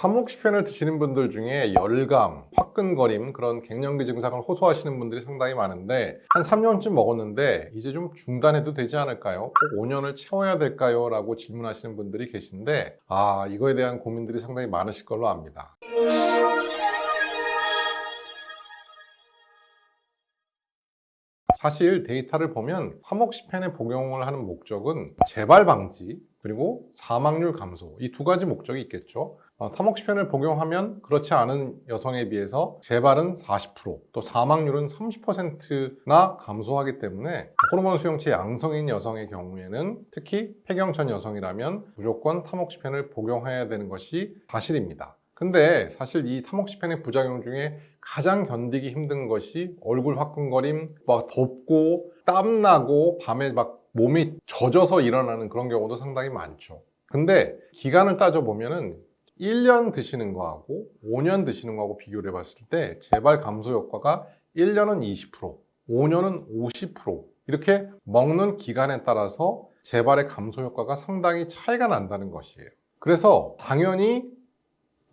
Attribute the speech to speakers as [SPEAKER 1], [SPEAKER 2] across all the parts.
[SPEAKER 1] 타모xi펜을 드시는 분들 중에 열감, 화끈거림, 그런 갱년기 증상을 호소하시는 분들이 상당히 많은데 한 3년쯤 먹었는데 이제 좀 중단해도 되지 않을까요? 꼭 5년을 채워야 될까요? 라고 질문하시는 분들이 계신데 이거에 대한 고민들이 상당히 많으실 걸로 압니다. 사실 데이터를 보면 타모xi펜의 복용을 하는 목적은 재발 방지 그리고 사망률 감소, 이 두 가지 목적이 있겠죠. 타모xi펜을 복용하면 그렇지 않은 여성에 비해서 재발은 40%, 또 사망률은 30%나 감소하기 때문에 호르몬 수용체 양성인 여성의 경우에는, 특히 폐경천 여성이라면 무조건 타모xi펜을 복용해야 되는 것이 사실입니다. 근데 사실 이 타모xi펜의 부작용 중에 가장 견디기 힘든 것이 얼굴 화끈거림, 막 덥고 땀나고 밤에 막 몸이 젖어서 일어나는 그런 경우도 상당히 많죠. 근데 기간을 따져보면은 1년 드시는 거하고 5년 드시는 거하고 비교를 해봤을 때 재발 감소 효과가 1년은 20%, 5년은 50% 이렇게 먹는 기간에 따라서 재발의 감소 효과가 상당히 차이가 난다는 것이에요. 그래서 당연히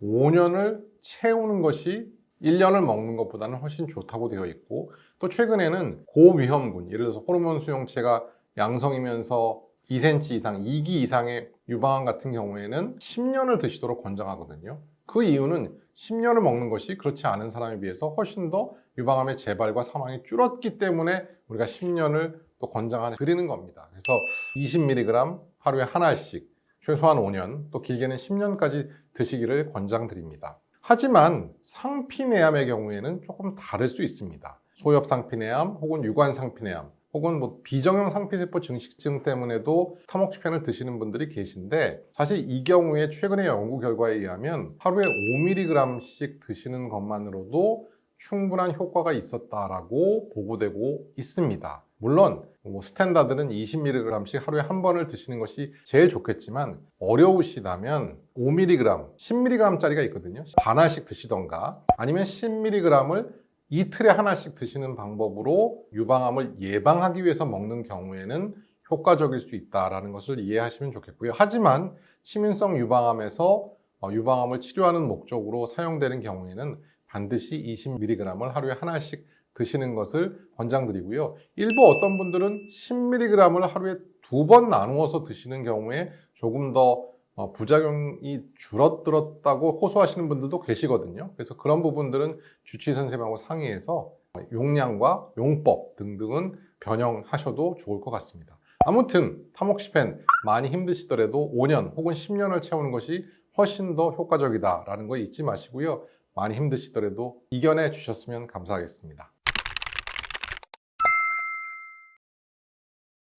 [SPEAKER 1] 5년을 채우는 것이 1년을 먹는 것보다는 훨씬 좋다고 되어 있고, 또 최근에는 고위험군, 예를 들어서 호르몬 수용체가 양성이면서 2cm 이상, 2기 이상의 유방암 같은 경우에는 10년을 드시도록 권장하거든요. 그 이유는 10년을 먹는 것이 그렇지 않은 사람에 비해서 훨씬 더 유방암의 재발과 사망이 줄었기 때문에 우리가 10년을 또 권장드리는 겁니다. 그래서 20mg 하루에 하나씩 최소한 5년, 또 길게는 10년까지 드시기를 권장드립니다. 하지만 상피내암의 경우에는 조금 다를 수 있습니다. 소엽 상피내암 혹은 유관 상피내암 혹은 비정형 상피세포 증식증 때문에도 타모xi펜을 드시는 분들이 계신데, 사실 이 경우에 최근의 연구 결과에 의하면 하루에 5mg씩 드시는 것만으로도 충분한 효과가 있었다라고 보고되고 있습니다. 물론 스탠다드는 20mg씩 하루에 한 번을 드시는 것이 제일 좋겠지만, 어려우시다면 5mg, 10mg짜리가 있거든요. 반알씩 드시던가 아니면 10mg을 이틀에 하나씩 드시는 방법으로 유방암을 예방하기 위해서 먹는 경우에는 효과적일 수 있다는 것을 이해하시면 좋겠고요. 하지만 치민성 유방암에서 유방암을 치료하는 목적으로 사용되는 경우에는 반드시 20mg을 하루에 하나씩 드시는 것을 권장드리고요. 일부 어떤 분들은 10mg을 하루에 2번 나누어서 드시는 경우에 조금 더 부작용이 줄어들었다고 호소하시는 분들도 계시거든요. 그래서 그런 부분들은 주치의 선생님하고 상의해서 용량과 용법 등등은 변형하셔도 좋을 것 같습니다. 아무튼 타모xifen 많이 힘드시더라도 5년 혹은 10년을 채우는 것이 훨씬 더 효과적이다라는 거 잊지 마시고요. 많이 힘드시더라도 이겨내 주셨으면 감사하겠습니다.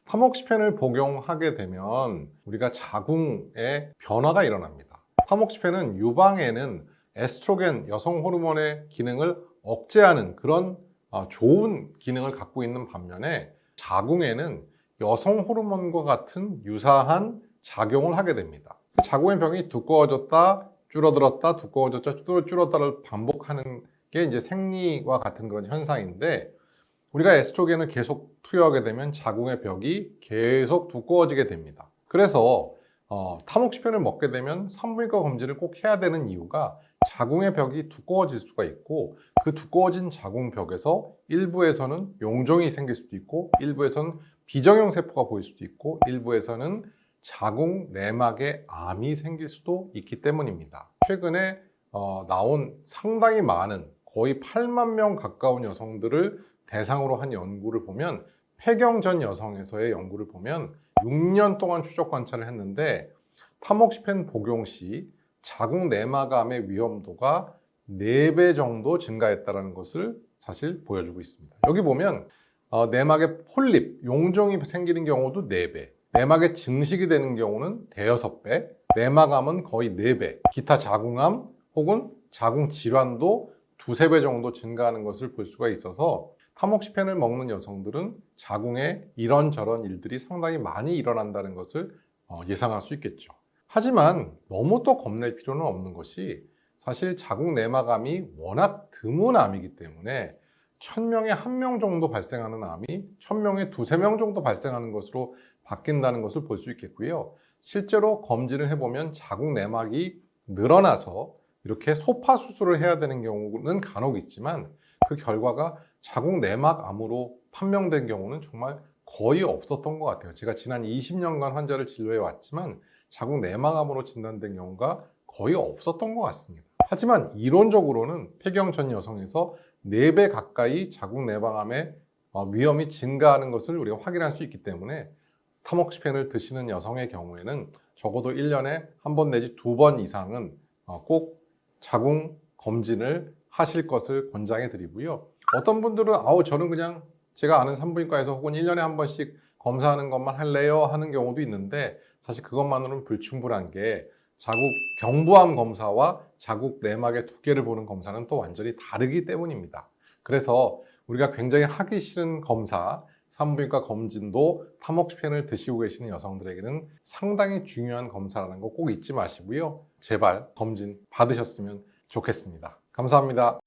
[SPEAKER 1] 타모xi펜을 복용하게 되면 우리가 자궁에 변화가 일어납니다. 타모xi펜은 유방에는 에스트로겐, 여성 호르몬의 기능을 억제하는 그런 좋은 기능을 갖고 있는 반면에, 자궁에는 여성 호르몬과 같은 유사한 작용을 하게 됩니다. 자궁의 병이 두꺼워졌다 줄어들었다 두꺼워졌다 줄었다를 반복하는 게 이제 생리와 같은 그런 현상인데, 우리가 에스트로겐을 계속 투여하게 되면 자궁의 벽이 계속 두꺼워지게 됩니다. 그래서 타모xi펜을 먹게 되면 산부인과 검진을 꼭 해야 되는 이유가, 자궁의 벽이 두꺼워질 수가 있고, 그 두꺼워진 자궁벽에서 일부에서는 용종이 생길 수도 있고, 일부에서는 비정형 세포가 보일 수도 있고, 일부에서는 자궁 내막에 암이 생길 수도 있기 때문입니다. 최근에 나온 상당히 많은, 거의 8만 명 가까운 여성들을 대상으로 한 연구를 보면, 폐경전 여성에서의 연구를 보면 6년 동안 추적 관찰을 했는데, 타모xifen 복용 시 자궁 내막암의 위험도가 4배 정도 증가했다는 것을 사실 보여주고 있습니다. 여기 보면 내막에 폴립, 용종이 생기는 경우도 4배, 내막에 증식이 되는 경우는 대여섯 배, 내막암은 거의 4배, 기타 자궁암 혹은 자궁 질환도 2~3배 정도 증가하는 것을 볼 수가 있어서, 타모xi펜을 먹는 여성들은 자궁에 이런저런 일들이 상당히 많이 일어난다는 것을 예상할 수 있겠죠. 하지만 너무 또 겁낼 필요는 없는 것이, 사실 자궁 내막암이 워낙 드문 암이기 때문에 1000명에 1명 정도 발생하는 암이 1000명에 2~3명 정도 발생하는 것으로 바뀐다는 것을 볼 수 있겠고요. 실제로 검진을 해보면 자궁 내막이 늘어나서 이렇게 소파 수술을 해야 되는 경우는 간혹 있지만 그 결과가 자궁 내막암으로 판명된 경우는 정말 거의 없었던 것 같아요. 제가 지난 20년간 환자를 진료해 왔지만 자궁 내막암으로 진단된 경우가 거의 없었던 것 같습니다. 하지만 이론적으로는 폐경전 여성에서 4배 가까이 자궁 내막암의 위험이 증가하는 것을 우리가 확인할 수 있기 때문에 타모xifen 드시는 여성의 경우에는 적어도 1년에 1번 내지 2번 이상은 꼭 자궁 검진을 하실 것을 권장해 드리고요. 어떤 분들은 저는 그냥 제가 아는 산부인과에서 혹은 1년에 한 번씩 검사하는 것만 할래요 하는 경우도 있는데, 사실 그것만으로는 불충분한 게 자궁 경부암 검사와 자궁 내막의 두께를 보는 검사는 또 완전히 다르기 때문입니다. 그래서 우리가 굉장히 하기 싫은 검사, 산부인과 검진도 타모xifen 드시고 계시는 여성들에게는 상당히 중요한 검사라는 거 꼭 잊지 마시고요. 제발 검진 받으셨으면 좋겠습니다. 감사합니다.